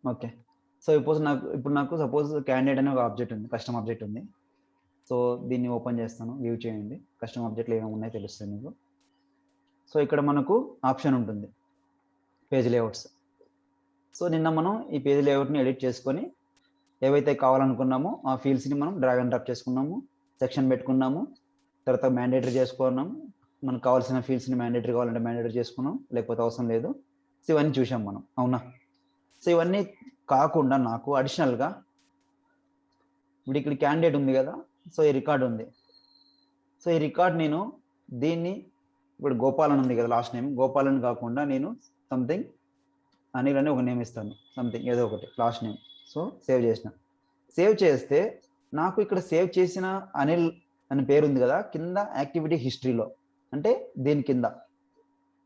Okay. So, ఇప్పుడు నాకు suppose candidate అనే ఒక ఆబ్జెక్ట్ ఉంది. కస్టమ్ ఆబ్జెక్ట్ ఉంది. సో, దీన్ని ఓపెన్ చేస్తాను. వ్యూ చేయండి. కస్టమ్ ఆబ్జెక్ట్‌లో ఏమేమి ఉన్నాయో తెలుస్తాయి మీకు. సో, ఇక్కడ మనకు ఆప్షన్ ఉంటుంది. Page layouts. సో, నిన్న మనం ఈ పేజ్ లేఅవుట్‌ని ఎడిట్ చేసుకొని ఏవైతే కావాలనుకున్నామో ఆ ఫీల్డ్స్‌ని మనం డ్రాగ్ అండ్ డ్రాప్ చేసుకున్నాము. సెక్షన్ పెట్టుకున్నాము. తర్వాత మ్యాండేటరీ చేసుకున్నాము. మనకు కావాల్సిన ఫీల్డ్స్‌ని మ్యాండేటరీ కావాలంటే మ్యాండేటరీ చేసుకున్నాం. లేకపోతే అవసరం లేదు. సో, ఇవన్నీ చూసాం మనం. అవునా? సో, ఇవన్నీ కాకుండా నాకు అడిషనల్‌గా ఇప్పుడు ఇక్కడ క్యాండిడేట్ ఉంది కదా! సో, ఈ రికార్డ్ ఉంది. సో, ఈ రికార్డ్ నేను దీన్ని ఇప్పుడు గోపాల్ అని ఉంది కదా లాస్ట్ నేమ్. గోపాల్ అని కాకుండా నేను సంథింగ్ అనిల్ అని ఒక నేమ్ ఇస్తాను. సంథింగ్ ఏదో ఒకటి లాస్ట్ నేమ్. సో, సేవ్ చేసిన. సేవ్ చేస్తే నాకు ఇక్కడ సేవ్ చేసిన అనిల్ అని పేరు ఉంది కదా! కింద యాక్టివిటీ హిస్టరీలో అంటే దీని కింద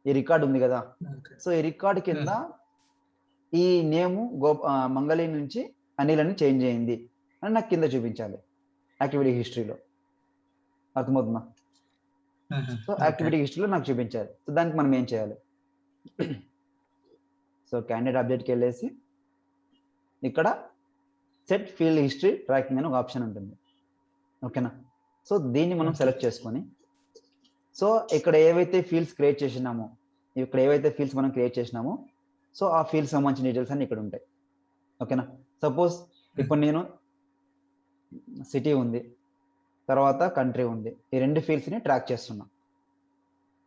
ఈ రికార్డ్ ఉంది కదా! సో, ఈ రికార్డ్ కింద ఈ నేము మంగళి నుంచి అనిల్ అని చేంజ్ అయింది అని నాకు కింద చూపించాలి యాక్టివిటీ హిస్టరీలో. అర్థమవుతుందా? సో, యాక్టివిటీ హిస్టరీలో నాకు చూపించాలి. సో, దానికి మనం ఏం చేయాలి? సో, క్యాండిడేట్ ఆబ్జెక్ట్‌కి వెళ్ళేసి ఇక్కడ సెట్ ఫీల్డ్ హిస్టరీ ట్రాకింగ్ అని ఒక ఆప్షన్ ఉంటుంది. ఓకేనా? సో, దీన్ని మనం సెలెక్ట్ చేసుకొని సో, ఇక్కడ ఏవైతే ఫీల్డ్స్ క్రియేట్ చేసినామో మనం క్రియేట్ చేసినామో సో, ఆ ఫీల్డ్స్ సంబంధించిన డీటెయిల్స్ అన్ని ఇక్కడ ఉంటాయి. ఓకేనా? సపోజ్ ఇప్పుడు నేను సిటీ ఉంది. తర్వాత కంట్రీ ఉంది. ఈ 2 ఫీల్డ్స్‌ని ట్రాక్ చేస్తున్నా.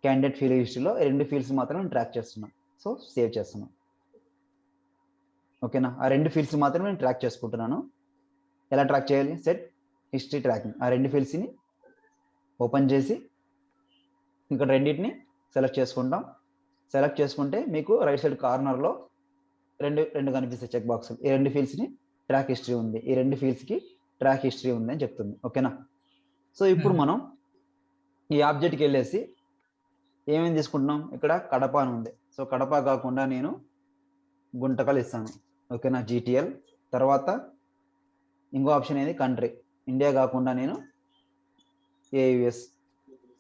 క్యాండిడేట్ ఫీల్డ్ హిస్టరీలో ఈ 2 ఫీల్డ్స్ మాత్రమే ట్రాక్ చేస్తున్నా. సో, సేవ్ చేస్తున్నా. ఓకేనా? ఆ 2 ఫీల్డ్స్ మాత్రమే నేను ట్రాక్ చేసుకుంటున్నాను. ఎలా ట్రాక్ చేయాలి? Set history tracking. ఆ 2 ఫీల్డ్స్‌ని ఓపెన్ చేసి ఇక్కడ రెండిటిని సెలెక్ట్ చేసుకుంటాం. సెలెక్ట్ చేసుకుంటే మీకు రైట్ సైడ్ కార్నర్‌లో 2 కనిపిస్తాయి చెక్ బాక్సులు. ఈ 2 ఫీల్డ్స్‌ని ట్రాక్ హిస్టరీ ఉంది. ఈ 2 ఫీల్డ్స్‌కి ట్రాక్ హిస్టరీ ఉంది అని చెప్తుంది. ఓకేనా? సో, ఇప్పుడు మనం ఈ ఆబ్జెక్ట్‌కి వెళ్ళేసి ఏమేమి తీసుకుంటున్నాం? ఇక్కడ కడప అని ఉంది. సో, కడప కాకుండా నేను గుంటకల్ ఇస్తాను. ఓకేనా? జీటీఎల్. తర్వాత ఇంకో ఆప్షన్ ఏది? కంట్రీ. ఇండియా కాకుండా నేను ఏయుఎస్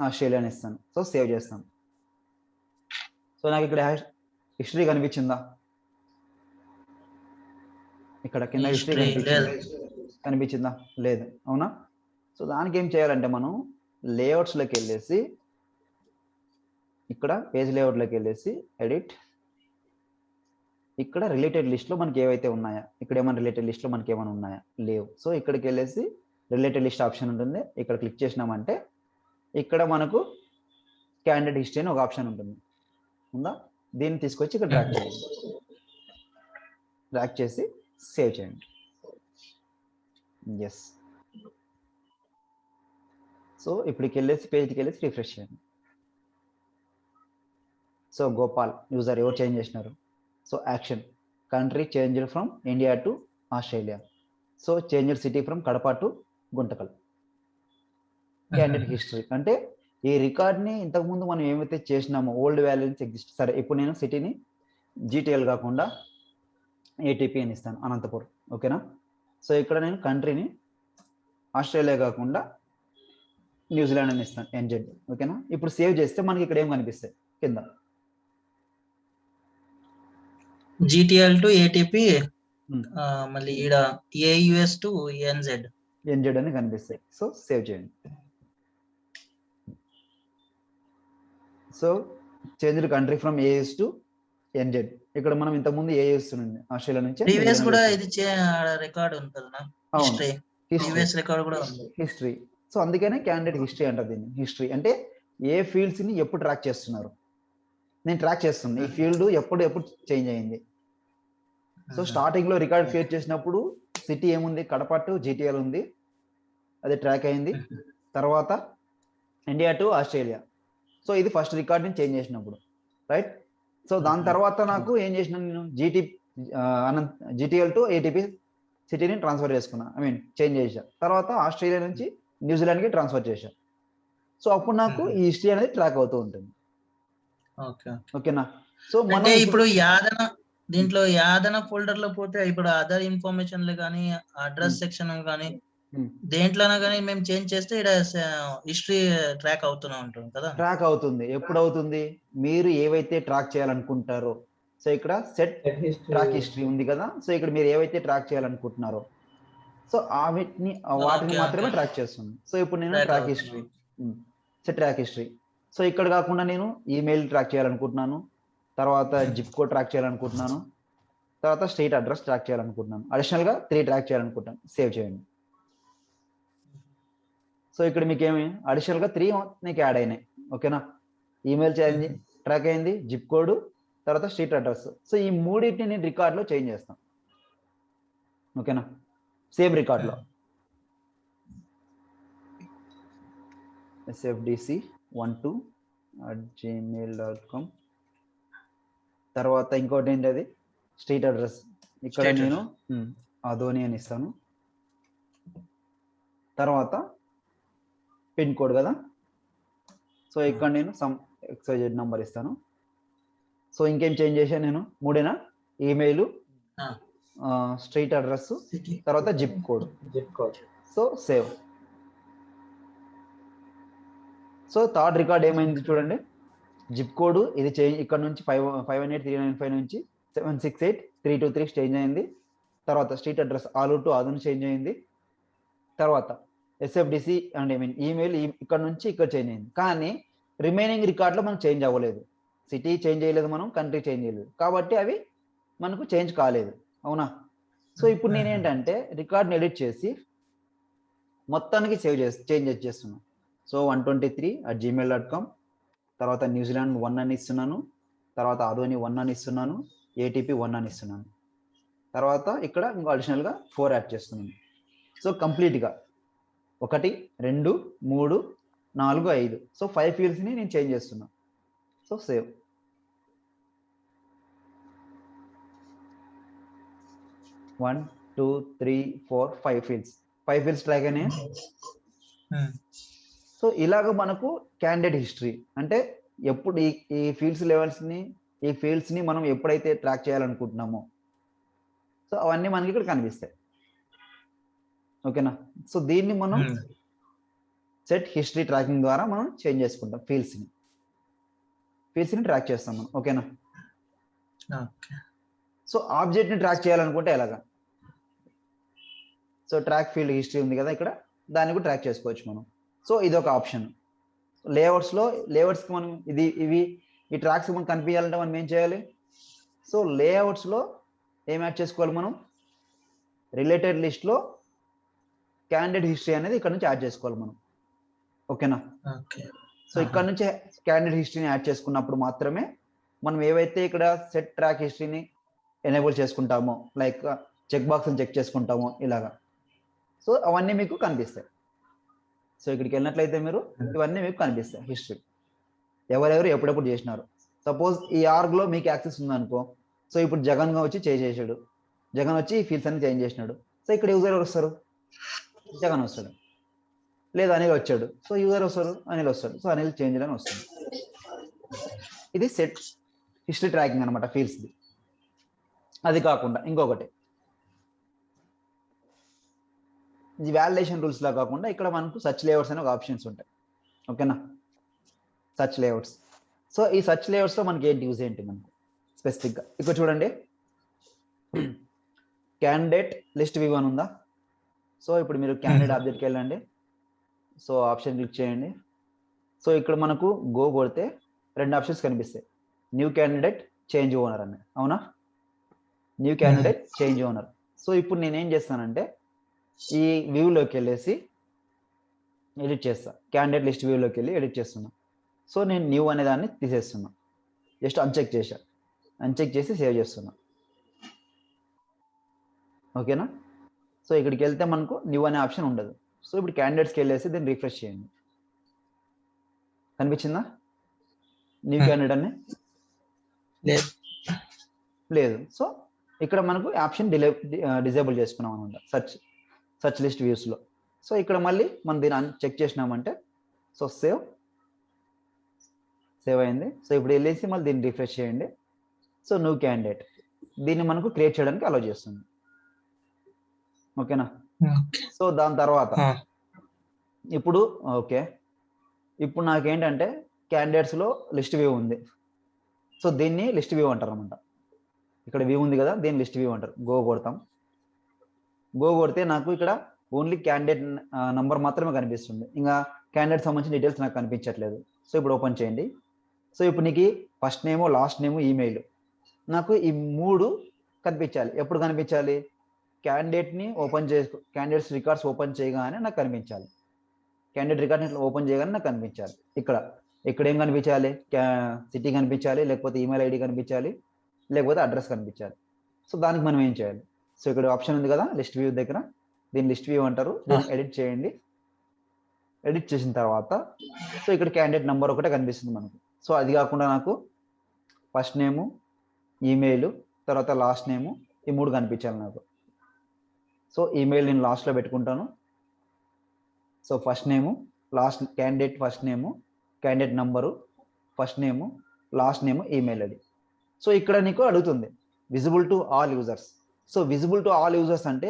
ఆస్ట్రేలియా అని ఇస్తాను. సో, సేవ్ చేస్తాను. సో, నాకు ఇక్కడ హిస్టరీ కనిపించిందా? ఇక్కడ కింద హిస్టరీ కనిపించిందా? లేదు. అవునా? సో, దానికి ఏం చేయాలంటే మనం లేఅవుట్స్‌లోకి వెళ్ళేసి ఇక్కడ పేజ్ లేఅవుట్‌లోకి వెళ్ళేసి ఎడిట్ ఇక్కడ రిలేటెడ్ లిస్ట్‌లో మనకి ఏవైతే ఉన్నాయా? ఇక్కడ ఏమైనా రిలేటెడ్ లిస్ట్‌లో మనకి ఏమైనా ఉన్నాయా? లేవు. సో, ఇక్కడికి వెళ్ళేసి రిలేటెడ్ లిస్ట్ ఆప్షన్ ఉంటుంది. ఇక్కడ క్లిక్ చేసినామంటే ఇక్కడ మనకు క్యాండిడేట్ హిస్టరీ అని ఒక ఆప్షన్ ఉంటుంది. ఉందా? దీన్ని తీసుకొచ్చి ఇక్కడ డ్రాగ్ చేయండి. డ్రాగ్ చేసి సేవ్ చేయండి. ఎస్. సో, ఇప్పటికి వెళ్ళేసి పేజ్‌కి వెళ్ళేసి రిఫ్రెష్ చేయండి. సో, గోపాల్ యూజర్ ఎవరు చేంజ్ చేసినారు? So, action country changed from India to Australia. So, changed city from Kadapa to Guntakal. Candidate history అంటే ఈ రికార్డ్‌ని ఇంతకుముందు మనం ఏమైతే చేసినామో ఓల్డ్ వాల్యూస్ ఎగ్జిస్ట్. సరే, ఇప్పుడు నేను సిటీని జీటీఎల్ కాకుండా ఏటీపీ అని ఇస్తాను అనంతపురం. ఓకేనా? సో, ఇక్కడ నేను కంట్రీని ఆస్ట్రేలియా కాకుండా న్యూజిలాండ్ అని ఇస్తాను ఎన్జెడ్. ఓకేనా? ఇప్పుడు సేవ్ చేస్తే మనకి ఇక్కడ ఏం కనిపిస్తాయి కింద? జీటీఎల్ టు ఏటీపీ మళ్ళీ ఈడ ఏయుఎస్ టు ఎన్జెడ్ అని కనిపిస్తాయి. సో, సేవ్ చేయండి. So, changed country from AS to NZ. ఇక్కడ మనం ఇంతకుముందు ఏఎస్ ఉంది ఆస్ట్రేలియా నుంచి ప్రీవియస్ కూడా ఇది రికార్డ్ ఉంటుంది. హిస్టరీ ప్రీవియస్ రికార్డ్ కూడా ఉంది. హిస్టరీ. సో, అందుకనే క్యాండిడేట్ హిస్టరీ అంటారు దీన్ని. హిస్టరీ అంటే ఏ ఫీల్డ్స్‌ని ఎప్పుడు ట్రాక్ చేస్తున్నారు? నేను ట్రాక్ చేస్తున్నా. ఈ ఫీల్డ్ ఎప్పుడు చేంజ్ అయింది. సో, స్టార్టింగ్‌లో రికార్డ్ క్రియేట్ చేసినప్పుడు సిటీ ఏముంది? కడప టు జీటీఎల్ ఉంది. అది ట్రాక్ అయింది. తర్వాత ఇండియా టు ఆస్ట్రేలియా. సో, ఇది ఫస్ట్ రికార్డ్‌ని చేంజ్ చేసినప్పుడు. రైట్? సో, దాని తర్వాత నాకు ఏం చేసినాను నేను? జీటీఎల్ టు ఏటీపీ సిటీని ట్రాన్స్ఫర్ చేసుకున్నా. చేంజ్ చేశా. తర్వాత ఆస్ట్రేలియా నుంచి న్యూజిలాండ్‌కి ట్రాన్స్ఫర్ చేశా. సో, అప్పుడు నాకు ఈ హిస్టరీ అనేది ట్రాక్ అవుతూ ఉంటుంది. ఓకేనా? సో, అంటే ఇప్పుడు దీంట్లో యాదన ఫోల్డర్ లో పోతే ఇప్పుడు అదర్ ఇన్ఫర్మేషన్లు కానీ అడ్రస్ సెక్షన్ కానీ దేంట్లోనా కానీ మేము చేంజ్ చేస్తే ఇక్కడ హిస్టరీ ట్రాక్ అవుతూనే ఉంటుంది కదా? ట్రాక్ అవుతుంది. ఎప్పుడు అవుతుంది? మీరు ఏవైతే ట్రాక్ చేయాలనుకుంటారో సో ఇక్కడ సెట్ ట్రాక్ హిస్టరీ ఉంది కదా, సో ఇక్కడ మీరు ఏవైతే ట్రాక్ చేయాలనుకుంటున్నారో సో వాటిని మాత్రమే ట్రాక్ చేస్తుంది. సో ఇప్పుడు నేను track history, set track history. So ఇక్కడ కాకుండా నేను ఈమెయిల్ ట్రాక్ చేయాలనుకుంటున్నాను, తర్వాత జిప్ కోడ్ ట్రాక్ చేయాలనుకుంటున్నాను, తర్వాత స్ట్రీట్ అడ్రస్ ట్రాక్ చేయాలనుకుంటున్నాను. అడిషనల్గా 3 ట్రాక్ చేయాలనుకుంటాను. సేవ్ చేయండి. సో ఇక్కడ మీకు ఏమి అడిషనల్గా 3 మీకు యాడ్ అయినాయి. ఓకేనా, ఈమెయిల్ చేయండి, ట్రాక్ అయింది, జిప్ కోడ్, తర్వాత స్ట్రీట్ అడ్రస్. సో ఈ మూడింటిని నేను రికార్డ్లో చేంజ్ చేస్తాను. ఓకేనా, సేమ్ రికార్డ్లో sfdc12@gmail.com. తర్వాత ఇంకోటి ఏంటి, అది స్ట్రీట్ అడ్రస్. ఇక్కడ నేను అదోని అని ఇస్తాను. తర్వాత పిన్ కోడ్ కదా, సో ఇక్కడ నేను సమ్ XYZ నంబర్ ఇస్తాను. సో ఇంకేం చేంజ్ చేశాను నేను? 3 ఈమెయిల్, స్ట్రీట్ అడ్రస్, తర్వాత zip code. So save. So third record ఏమైంది చూడండి, జిప్ కోడ్ ఇది చేంజ్, ఇక్కడ నుంచి 518395 నుంచి 768323 చేంజ్ అయింది. తర్వాత స్ట్రీట్ అడ్రస్ ఆలు టు అదను చేంజ్ అయింది. తర్వాత SFDC అండ్ ఈమెయిల్ ఇక్కడ నుంచి ఇక్కడ చేంజ్ అయింది. కానీ రిమైనింగ్ రికార్డ్లో మనం చేంజ్ అవ్వలేదు. సిటీ చేంజ్ చేయలేదు, మనం కంట్రీ చేంజ్ చేయలేదు, కాబట్టి అవి మనకు చేంజ్ కాలేదు. అవునా? సో ఇప్పుడు నేనేంటంటే రికార్డ్ని ఎడిట్ చేసి మొత్తానికి చేంజ్ చేస్తున్నాను. సో 123@gmail.com, తర్వాత న్యూజిలాండ్ 1 అని ఇస్తున్నాను, తర్వాత అదోని 1 అని ఇస్తున్నాను, ATP 1 అని ఇస్తున్నాను. తర్వాత ఇక్కడ ఇంకో అడిషనల్గా 4 యాడ్ చేస్తున్నాను. సో కంప్లీట్గా 1 2 3 4 5, సో 5 ఫీల్డ్స్ని నేను చేంజ్ చేస్తున్నాను. So save. One 2 3 4 5 fields track అయినాయి. సో ఇలాగ మనకు క్యాండిడేట్ హిస్టరీ అంటే ఎప్పుడు ఈ ఫీల్డ్స్ ని మనం ఎప్పుడైతే ట్రాక్ చేయాలనుకుంటున్నామో సో అవన్నీ మనకి ఇక్కడ కనిపిస్తాయి. ఓకేనా? సో దీన్ని మనం సెట్ హిస్టరీ ట్రాకింగ్ ద్వారా మనం చేంజ్ చేసుకుంటాం. ఫీల్డ్స్ ని ట్రాక్ చేస్తాం మనం. ఓకేనా? సో ఆబ్జెక్ట్ ని ట్రాక్ చేయాలనుకుంటే ఎలాగా? సో ట్రాక్ ఫీల్డ్ హిస్టరీ ఉంది కదా ఇక్కడ, దాన్ని కూడా ట్రాక్ చేసుకోవచ్చు మనం. సో ఇది ఒక ఆప్షన్. లేఅవుట్స్కి మనం ఈ ట్రాక్స్ మనం కనిపించాలంటే మనం ఏం చేయాలి? సో లేఅవుట్స్లో ఏం యాడ్ చేసుకోవాలి మనం? రిలేటెడ్ లిస్ట్లో క్యాండిడేట్ హిస్టరీ అనేది ఇక్కడ నుంచి యాడ్ చేసుకోవాలి మనం. ఓకేనా? సో ఇక్కడ నుంచి క్యాండిడేట్ హిస్టరీని యాడ్ చేసుకున్నప్పుడు మాత్రమే మనం ఏవైతే ఇక్కడ సెట్ ట్రాక్ హిస్టరీని ఎనేబుల్ చేసుకుంటామో, లైక్ చెక్ బాక్స్ని చెక్ చేసుకుంటామో ఇలాగా, సో అవన్నీ మీకు కనిపిస్తాయి. సో ఇక్కడికి వెళ్ళినట్లయితే మీరు ఇవన్నీ మీకు కనిపిస్తాయి హిస్టరీ, ఎవరెవరు ఎప్పుడెప్పుడు చేసినారు. సపోజ్ ఈ ఆర్గ్లో మీకు యాక్సెస్ ఉందనుకో, సో ఇప్పుడు జగన్గా వచ్చి చేసాడు, జగన్ వచ్చి ఫీల్డ్స్ అన్ని చేంజ్ చేసినాడు. సో ఇక్కడ యూజర్ ఎవరు వస్తారు? జగన్ వస్తాడు. లేదా అనిల్ వచ్చాడు, సో యూజర్ వస్తారు, అనిల్ వస్తాడు. సో అనిల్ చేంజ్ అని వస్తుంది. ఇది సెట్ హిస్టరీ ట్రాకింగ్ అనమాట ఫీల్డ్స్ది. అది కాకుండా ఇంకొకటి, ఇది వ్యాలిడేషన్ రూల్స్ లా కాకుండా ఇక్కడ మనకు సర్చ్ లేఅవుట్స్ అనే ఒక ఆప్షన్స్ ఉంటాయి. ఓకేనా? Search layouts. సో ఈ సర్చ్ లేఅవుట్స్లో మనకి ఏంటి యూజ్ ఏంటి మనకు స్పెసిఫిక్గా? ఇక్కడ చూడండి, క్యాండిడేట్ లిస్ట్ వ్యూ అని ఉందా? సో ఇప్పుడు మీరు క్యాండిడేట్ ఆబ్జెక్ట్కి వెళ్ళండి. సో ఆప్షన్ క్లిక్ చేయండి. సో ఇక్కడ మనకు గో కొడితే 2 ఆప్షన్స్ కనిపిస్తాయి, న్యూ క్యాండిడేట్, చేంజ్ ఓనర్ అని. అవునా? New candidate, change owner. So ఇప్పుడు నేనేం చేస్తానంటే ఈ వ్యూలోకి వెళ్ళేసి ఎడిట్ చేస్తా. క్యాండిడేట్ లిస్ట్ వ్యూలోకి వెళ్ళి ఎడిట్ చేస్తున్నా. సో నేను న్యూ అనే దాన్ని తీసేస్తున్నా, జస్ట్ అన్చెక్ చేసి సేవ్ చేస్తున్నా. ఓకేనా? సో ఇక్కడికి వెళ్తే మనకు న్యూ అనే ఆప్షన్ ఉండదు. సో ఇప్పుడు క్యాండిడేట్స్కి వెళ్ళేసి దీన్ని రిఫ్రెష్ చేయండి. కనిపించిందా న్యూ క్యాండిడేట్ అని? లేదు. సో ఇక్కడ మనకు ఆప్షన్ డిజేబుల్ చేసుకున్నాం అనమాట సర్చ్ లిస్ట్ వ్యూస్లో. సో ఇక్కడ మళ్ళీ మనం దీన్ని చెక్ చేసినామంటే సో సేవ్ అయింది. సో ఇప్పుడు వెళ్ళేసి మళ్ళీ దీన్ని రిఫ్రెష్ చేయండి. సో న్యూ క్యాండిడేట్, దీన్ని మనకు క్రియేట్ చేయడానికి అలౌ చేస్తుంది. ఓకేనా? సో దాని తర్వాత ఇప్పుడు నాకేంటంటే క్యాండిడేట్స్లో లిస్ట్ వ్యూ ఉంది. సో దీన్ని లిస్ట్ వ్యూ అంటారు అనమాట. ఇక్కడ వ్యూ ఉంది కదా, దీని లిస్ట్ వ్యూ అంటారు. గో కొడతాం. గో కొడితే నాకు ఇక్కడ ఓన్లీ క్యాండిడేట్ నంబర్ మాత్రమే కనిపిస్తుంది, ఇంకా క్యాండిడేట్ సంబంధించిన డీటెయిల్స్ నాకు కనిపించట్లేదు. సో ఇప్పుడు ఓపెన్ చేయండి. సో ఇప్పుడు నీకు ఫస్ట్ నేము, లాస్ట్ నేము, ఈమెయిల్, నాకు ఈ 3 కనిపించాలి. ఎప్పుడు కనిపించాలి? క్యాండిడేట్ని ఓపెన్ క్యాండిడేట్స్ రికార్డ్స్ ఓపెన్ చేయగానే నాకు కనిపించాలి. క్యాండిడేట్ రికార్డ్ని ఓపెన్ చేయగానే నాకు కనిపించాలి. ఇక్కడ ఏం కనిపించాలి? సిటీ కనిపించాలి, లేకపోతే ఈమెయిల్ ఐడి కనిపించాలి, లేకపోతే అడ్రస్ కనిపించాలి. సో దానికి మనం ఏం చేయాలి? సో ఇక్కడ ఆప్షన్ ఉంది కదా లిస్ట్ వ్యూ దగ్గర, దీన్ని లిస్ట్ వ్యూ అంటారు. దీన్ని ఎడిట్ చేయండి. ఎడిట్ చేసిన తర్వాత సో ఇక్కడ క్యాండిడేట్ నెంబర్ ఒకటే కనిపిస్తుంది మనకు. సో అది కాకుండా నాకు ఫస్ట్ నేము, ఈమెయిల్, తర్వాత లాస్ట్ నేము, ఈ 3 కనిపించాలి నాకు. సో ఈమెయిల్ నేను లాస్ట్లో పెట్టుకుంటాను. సో ఫస్ట్ నేము, లాస్ట్ క్యాండిడేట్ ఫస్ట్ నేము, క్యాండిడేట్ నంబరు, ఫస్ట్ నేము, లాస్ట్ నేము, ఈమెయిల్ ఐడి. సో ఇక్కడ నీకు అడుగుతుంది visible to all users. So visible to all users అంటే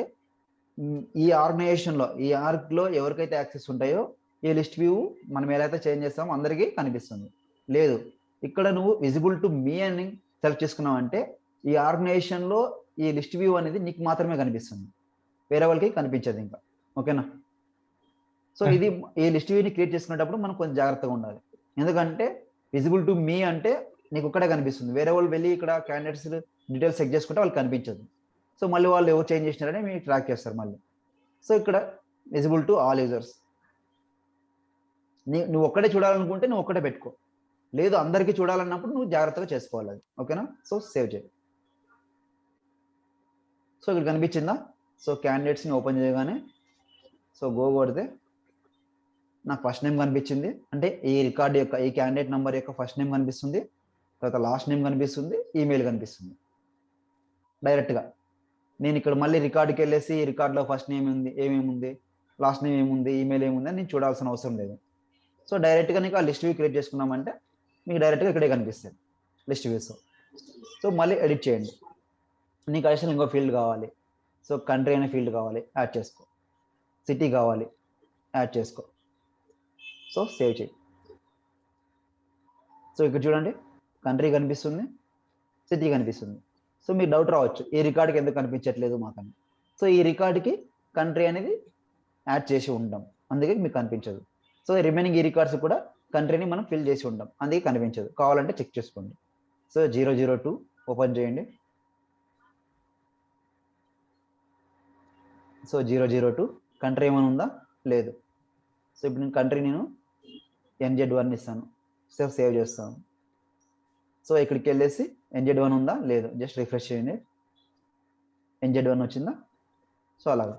ఈ ఆర్గనైజేషన్లో, ఈ ఆర్గ్లో ఎవరికైతే యాక్సెస్ ఉంటాయో ఈ లిస్ట్ వ్యూ మనం ఏదైతే చేంజ్ చేస్తామో అందరికీ కనిపిస్తుంది. లేదు, ఇక్కడ నువ్వు విజిబుల్ టు మీ అని సెలెక్ట్ చేసుకున్నావు అంటే ఈ ఆర్గనైజేషన్లో ఈ లిస్ట్ వ్యూ అనేది నీకు మాత్రమే కనిపిస్తుంది, వేరే వాళ్ళకి కనిపించదు ఇంకా. ఓకేనా? సో ఇది ఈ లిస్ట్ వ్యూని క్రియేట్ చేసుకునేటప్పుడు మనం కొంచెం జాగ్రత్తగా ఉండాలి. ఎందుకంటే విజిబుల్ టు మీ అంటే నీకు ఒక్కడే కనిపిస్తుంది, వేరే వాళ్ళు వెళ్ళి ఇక్కడ క్యాండిడేట్స్ డీటెయిల్స్ చెక్ చేసుకుంటే వాళ్ళు కనిపించదు. సో మళ్ళీ వాళ్ళు ఎవరు చేంజ్ చేసినారని మీరు ట్రాక్ చేస్తారు మళ్ళీ. సో ఇక్కడ విజిబుల్ టు ఆల్ యూజర్స్, నువ్వు ఒక్కడే చూడాలనుకుంటే నువ్వు ఒక్కటే పెట్టుకో, లేదు అందరికీ చూడాలన్నప్పుడు నువ్వు జాగ్రత్తగా చేసుకోవాలి అది. ఓకేనా? సో సేవ్ చేయి. సో ఇక్కడ కనిపించిందా? సో క్యాండిడేట్స్ని ఓపెన్ చేయగానే సో గో కొడితే నాకు ఫస్ట్ నేమ్ కనిపించింది, అంటే ఈ రికార్డ్ యొక్క ఈ క్యాండిడేట్ నెంబర్ యొక్క ఫస్ట్ నేమ్ కనిపిస్తుంది, తర్వాత లాస్ట్ నేమ్ కనిపిస్తుంది, ఈమెయిల్ కనిపిస్తుంది డైరెక్ట్గా. నేను ఇక్కడ మళ్ళీ రికార్డుకి వెళ్ళేసి ఈ రికార్డులో ఫస్ట్ నేమ్ ఉంది, ఏమేమి ఉంది, లాస్ట్ నేమ్ ఏముంది, ఈమెయిల్ ఏముంది అని నేను చూడాల్సిన అవసరం లేదు. సో డైరెక్ట్గా నీకు ఆ లిస్ట్ వ్యూ క్రియేట్ చేసుకున్నామంటే మీకు డైరెక్ట్గా ఇక్కడే కనిపిస్తుంది లిస్ట్ వ్యూస్. సో మళ్ళీ ఎడిట్ చేయండి. నీకు అడిషనల్ ఇంకో ఫీల్డ్ కావాలి, సో కంట్రీ అనే ఫీల్డ్ కావాలి, యాడ్ చేసుకో. సిటీ కావాలి, యాడ్ చేసుకో. సో సేవ్ చేయి. సో ఇక్కడ చూడండి కంట్రీ కనిపిస్తుంది, సిటీ కనిపిస్తుంది. సో మీకు డౌట్ రావచ్చు ఈ రికార్డ్కి ఎందుకు కనిపించట్లేదు మాకని. సో ఈ రికార్డ్కి కంట్రీ అనేది యాడ్ చేసి ఉంటాం, అందుకే మీకు కనిపించదు. సో రిమైనింగ్ ఈ రికార్డ్స్ కూడా కంట్రీని మనం ఫిల్ చేసి ఉంటాం, అందుకే కనిపించదు. కావాలంటే చెక్ చేసుకోండి. సో 002 ఓపెన్ చేయండి. సో 002 కంట్రీ ఏమైనా ఉందా? లేదు. సో ఇప్పుడు నేను కంట్రీ NZ1 ఇస్తాను. సో సేవ్ చేస్తాను. సో ఇక్కడికి వెళ్ళేసి NZ1 ఉందా? లేదు. జస్ట్ రిఫ్రెష్ చేయండి. NZ1 వచ్చిందా? సో అలాగా.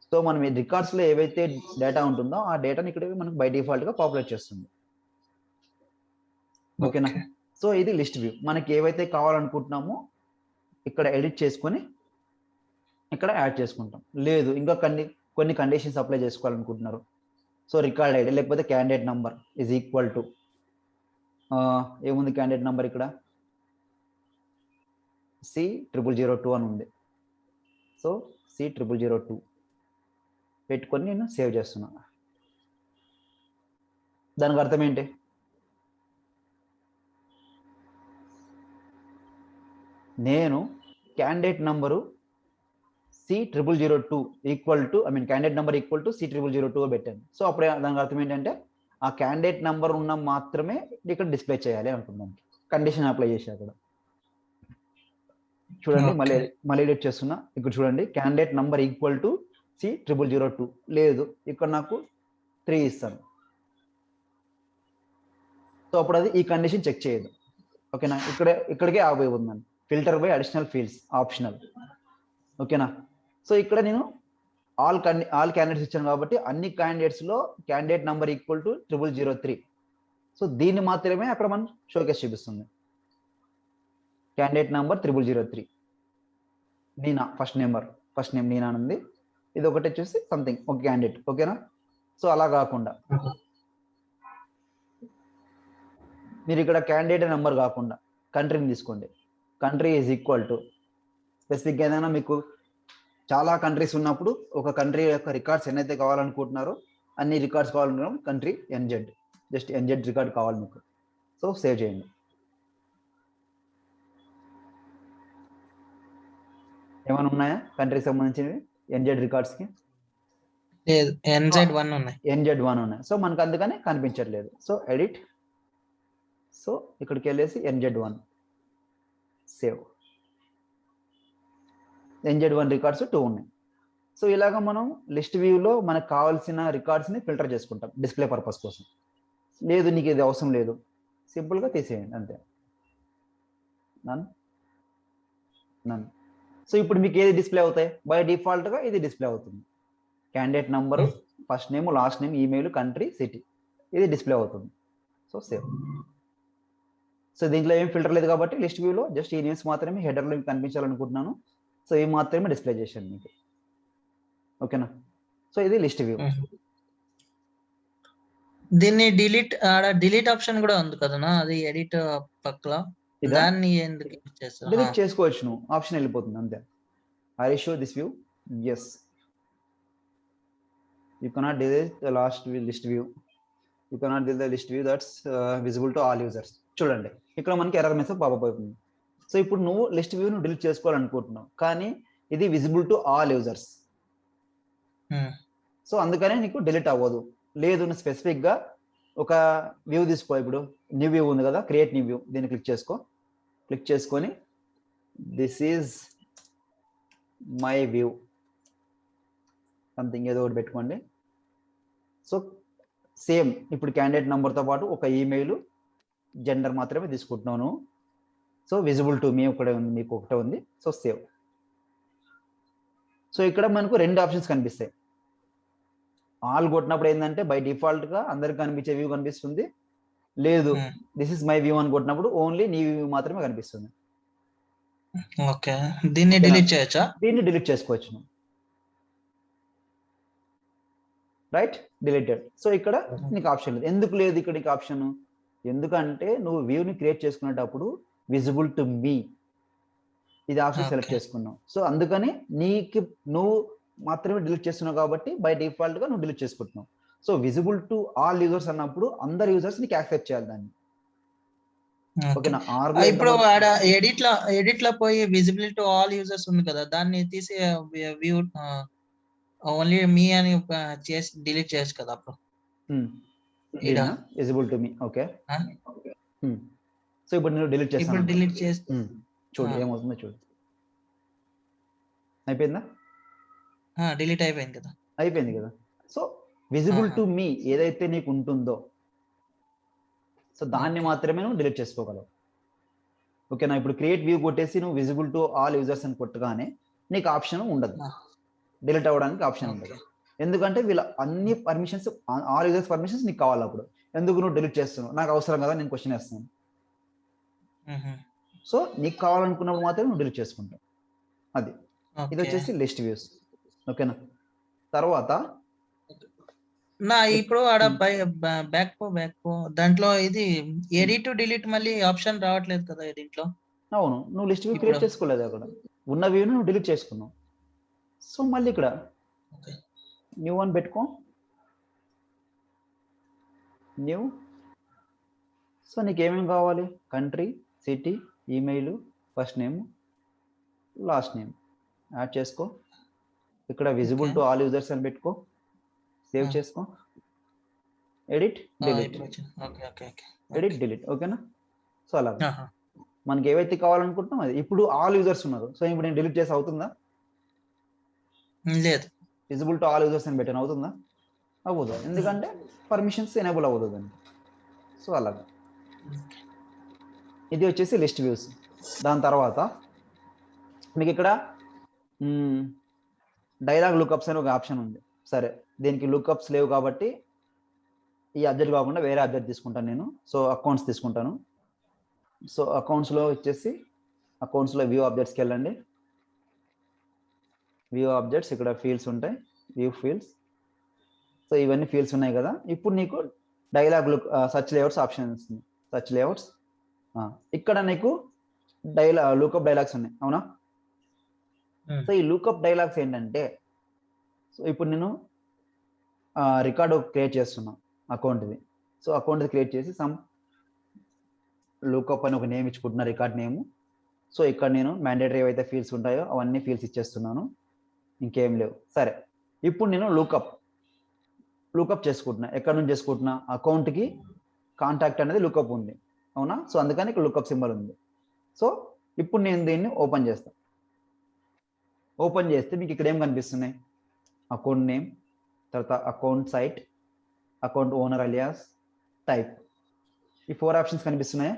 సో మనం ఈ రికార్డ్స్లో ఏవైతే డేటా ఉంటుందో ఆ డేటాని ఇక్కడ మనకు బై డిఫాల్ట్గా పాపులేట్ చేస్తుంది. ఓకేనా? సో ఇది లిస్ట్ వ్యూ. మనకి ఏవైతే కావాలనుకుంటున్నామో ఇక్కడ ఎడిట్ చేసుకొని ఇక్కడ యాడ్ చేసుకుంటాం. లేదు ఇంకా కొన్ని కండిషన్స్ అప్లై చేసుకోవాలనుకుంటున్నారు. సో రికార్డ్ ఐడి లేకపోతే candidate number is equal to ఏముంది క్యాండిడేట్ నంబర్ ఇక్కడ C0002 అని ఉంది. సో C0002 పెట్టుకొని నేను సేవ్ చేస్తున్నా. దానికి అర్థం ఏంటి? నేను candidate number C0002 equal to candidate number equal to C0002 పెట్టాను. సో అప్పుడు దానికి అర్థం ఏంటంటే ఆ క్యాండిడేట్ నెంబర్ ఉన్న మాత్రమే ఇక్కడ డిస్ప్లే చేయాలి అనుకున్నాను. కండిషన్ అప్లై చేసి అక్కడ చూడండి. మళ్ళీ ఎడిట్ చేస్తున్నా. ఇక్కడ చూడండి candidate number equal to C0002 లేదు, ఇక్కడ నాకు 3 ఇస్తాను. సో అప్పుడు అది ఈ కండిషన్ చెక్ చేయదు. ఓకేనా? ఇక్కడికే ఆగిపోయి ఉందండి. Filter by additional fields optional. ఓకేనా? సో ఇక్కడ నేను ఆల్ క్యాండిడేట్స్ ఇచ్చాను కాబట్టి అన్ని క్యాండిడేట్స్లో candidate number equal to 0003. So దీన్ని మాత్రమే అక్కడ మనం షోకేస్ చూపిస్తుంది. Candidate number 0003 Nina first name Nina ఉంది. ఇది ఒకటి వచ్చేసి సంథింగ్ ఒక క్యాండిడేట్. ఓకేనా? సో అలా కాకుండా మీరు ఇక్కడ క్యాండిడేట్ నెంబర్ కాకుండా కంట్రీని తీసుకోండి. Country is equal to specific ఏదైనా మీకు చాలా కంట్రీస్ ఉన్నప్పుడు ఒక కంట్రీ యొక్క రికార్డ్స్ ఎన్నైతే కావాలనుకుంటున్నారో అన్ని రికార్డ్స్ కావాలనుకున్నాం country NZ, just NZ record కావాలి మీకు. సో సేవ్ చేయండి. ఏమైనా ఉన్నాయా కంట్రీకి సంబంధించినవి ఎన్జెడ్ రికార్డ్స్కి? లేదు, NZ1 ఉన్నాయి. NZ1 ఉన్నాయి. సో మనకు అందుకని కనిపించట్లేదు. సో ఎడిట్, సో ఇక్కడికి వెళ్ళేసి NZ1 సేవ్. NZ1 రికార్డ్స్ 2 ఉన్నాయి. సో ఇలాగ మనం లిస్ట్ వ్యూలో మనకు కావాల్సిన రికార్డ్స్ని ఫిల్టర్ చేసుకుంటాం డిస్ప్లే పర్పస్ కోసం. లేదు నీకు ఇది అవసరం లేదు, సింపుల్గా తీసేయండి అంతే. నన్ నన్. సో ఇప్పుడు మీకు ఏది డిస్ప్లే అవుతాయి? బై డిఫాల్ట్గా ఇది డిస్ప్లే అవుతుంది. Candidate number, first name, last name, email, country, city, ఇది డిస్ప్లే అవుతుంది. So save. సో దీంట్లో ఏం ఫిల్టర్ లేదు కాబట్టి లిస్ట్ వ్యూలో జస్ట్ ఈ నేమ్స్ మాత్రమే హెడర్లో కనిపించాలనుకుంటున్నాను. సో ఇవి మాత్రమే డిస్ప్లే చేశాను మీకు. ఓకేనా? సో ఇది లిస్ట్ వ్యూ. దీన్ని డిలీట్ ఆప్షన్ కూడా ఉంది కదనా, అది ఎడిట్ పక్కల, దాన్ని ఎందుకు చేస్తారు? డిలీట్ చేసుకోవచ్చు, నువ్వు ఆప్షన్ వెళ్ళిపోతుంది అంతే. I show this view, yes. You cannot delete the last list view, you cannot delete the list view that's visible to all users. చూడండి ఇక్కడ మనకి ఎర్రర్ మెసేజ్ పాపప్ అవుతుంది. సో ఇప్పుడు నువ్వు లిస్ట్ వ్యూను డిలీట్ చేసుకోవాలనుకుంటున్నావు, కానీ ఇది visible to all users. So అందుకనే నీకు డిలీట్ అవ్వదు. లేదు నువ్వు స్పెసిఫిక్గా ఒక వ్యూ తీసుకో. ఇప్పుడు న్యూ వ్యూ ఉంది కదా, క్రియేట్ న్యూ వ్యూ, దీన్ని క్లిక్ చేసుకో. క్లిక్ చేసుకొని this is my view something ఏదో ఒకటి పెట్టుకోండి. సో సేమ్ ఇప్పుడు క్యాండిడేట్ నెంబర్తో పాటు ఒక ఈమెయిల్, జెండర్ మాత్రమే తీసుకుంటున్నాను. సో విజిబుల్ టు మీ ఒకటే ఉంది, మీకు ఒకటే ఉంది. So save. సో ఇక్కడ మనకు 2 ఆప్షన్స్ కనిపిస్తాయి. ఆల్ కొట్టినప్పుడు ఏంటంటే బై డిఫాల్ట్గా అందరికి కనిపించే వ్యూ కనిపిస్తుంది. లేదు దిస్ ఇస్ మై వ్యూ అని కొట్టినప్పుడు ఓన్లీ నీ వ్యూ మాత్రమే కనిపిస్తుంది. ఓకే, దీన్ని డిలీట్ చేయొచ్చా? దీన్ని డిలీట్ చేసుకోవచ్చు. Right, deleted. సో ఇక్కడ నీకు ఆప్షన్ లేదు. ఎందుకు లేదు ఇక్కడ నీకు ఆప్షన్? ఎందుకంటే నువ్వు వ్యూని క్రియేట్ చేసుకునేటప్పుడు విజిబుల్ టు మీ ఇది ఆప్షన్ సెలెక్ట్ చేసుకున్నావు. సో అందుకని నువ్వు మాత్రమే డిలీట్ చేస్తున్నావు కాబట్టి బై డిఫాల్ట్ గా నువ్వు డిలీట్ చేసుకుంటున్నావు. So visible to all users అన్నప్పుడు అందరు యూజర్స్ నీకు యాక్సెప్ట్ చేయాలి దాన్ని. ఓకేనా? ఇప్పుడు ఎడిట్ లో పోయి విజిబిలిటీ టు ఆల్ యూజర్స్ ఉంది కదా, దాన్ని తీసి వ్యూ ఓన్లీ మీ అని చేసి డిలీట్ చేయొచ్చు కదా అప్పుడు. Visible to me. Okay, so ఇప్పుడు నేను డిలీట్ చేస్తాను. ఇప్పుడు డిలీట్ చేసి చూడు ఏమవుతుందో చూడు. అయిపోయిందా? డిలీట్ అయిపోయింది కదా. అయిపోయింది కదా. సో విజిబుల్ టు మీ ఏదైతే నీకు ఉంటుందో సో దాన్ని మాత్రమే నువ్వు డిలీట్ చేసుకోగలవు. ఓకేనా? ఇప్పుడు క్రియేట్ వ్యూ కొట్టేసి నువ్వు విజిబుల్ టు ఆల్ యూజర్స్ అని కొట్టగానే నీకు ఆప్షన్ ఉండదు, డిలీట్ అవ్వడానికి ఆప్షన్ ఉండదు. ఎందుకంటే వీళ్ళ అన్ని పర్మిషన్స్, ఆల్ యూజర్స్ పర్మిషన్స్ నీకు కావాలి. అప్పుడు ఎందుకు నువ్వు డిలీట్ చేస్తున్నావు? నాకు అవసరం కదా, నేను క్వశ్చన్ వేస్తున్నాను. సో నీకు కావాలనుకున్నప్పుడు మాత్రమే నువ్వు డిలీట్ చేసుకుంటావు. అది ఇది వచ్చేసి లిస్ట్ వ్యూస్. ఓకేనా? తర్వాత ఇప్పుడు ఆడ బ్యాక్ పో దాంట్లో ఇది ఎడిట్ టు డిలీట్ మళ్ళీ ఆప్షన్ రావట్లేదు కదా దీంట్లో. అవును, నువ్వు లిస్ట్ వ్యూ క్రియేట్ చేసుకోలేదు, అక్కడ ఉన్న వ్యూని నువ్వు డిలీట్ చేసుకున్నావు. సో మళ్ళీ ఇక్కడ న్యూ అని పెట్టుకో, న్యూ. సో నీకు ఏమేమి కావాలి? Country, city, email, first name, last name add చేసుకో. ఇక్కడ విజిబుల్ టు ఆల్ యూజర్స్ అని పెట్టుకో, సేవ్ చేసుకో. Edit delete, edit delete. ఓకేనా? సో అలా మనకి ఏవైతే కావాలనుకుంటున్నాం అది. ఇప్పుడు ఆల్ యూజర్స్ ఉన్నారు, సో ఇప్పుడు నేను డిలీట్ చేసి అవుతుందా? లేదు. విజిబుల్ టు ఆల్ యూజర్స్ అని పెట్టాను, అవుతుందా? అవ్వదు, ఎందుకంటే పర్మిషన్స్ ఎనేబుల్ అవ్వదు దాన్ని. సో అలాగా ఇది వచ్చేసి లిస్ట్ వ్యూస్. దాని తర్వాత మీకు ఇక్కడ డైలాగ్ లుకప్స్ అని ఒక ఆప్షన్ ఉంది. సరే, దీనికి లుకప్స్ లేవు కాబట్టి ఈ అబ్జెక్ట్ కాకుండా వేరే అబ్జెక్ట్ తీసుకుంటాను నేను. సో అకౌంట్స్ తీసుకుంటాను. సో అకౌంట్స్లో వచ్చేసి అకౌంట్స్లో వ్యూ ఆబ్జెక్ట్స్కి వెళ్ళండి. వ్యూ ఆబ్జెక్ట్స్, ఇక్కడ ఫీల్డ్స్ ఉంటాయి, వ్యూ ఫీల్డ్స్. సో ఇవన్నీ ఫీల్డ్స్ ఉన్నాయి కదా. ఇప్పుడు నీకు డైలాగ్ సర్చ్ లేఅవుట్స్ ఆప్షన్ వస్తుంది. సర్చ్ లేఅవుట్స్, ఇక్కడ నీకు లూకప్ డైలాగ్స్ ఉన్నాయి, అవునా? సో ఈ లూకప్ డైలాగ్స్ ఏంటంటే, సో ఇప్పుడు నేను రికార్డు క్రియేట్ చేస్తున్నా అకౌంట్ది. సో అకౌంట్ క్రియేట్ చేసి సమ్ లూకప్ అని ఒక నేమ్ ఇచ్చుకుంటున్నా, రికార్డ్ నేమ్. సో ఇక్కడ నేను మ్యాండేటరీ ఏవైతే ఫీల్డ్స్ ఉంటాయో అవన్నీ ఫీల్డ్స్ ఇచ్చేస్తున్నాను, ఇంకేం లేవు. సరే, ఇప్పుడు నేను లూకప్ చేసుకుంటున్నా. ఎక్కడ నుంచి చేసుకుంటున్నా? అకౌంట్కి కాంటాక్ట్ అనేది లూకప్ ఉంది, అవునా? సో అందుకని ఇక్కడ లూకప్ సింబల్ ఉంది. సో ఇప్పుడు నేను దీన్ని ఓపెన్ చేస్తాను. ఓపెన్ చేస్తే మీకు ఇక్కడ ఏం కనిపిస్తున్నాయి? అకౌంట్ నేమ్, తర్వాత account site, account owner alias, type. ఈ 4 ఆప్షన్స్ కనిపిస్తున్నాయా?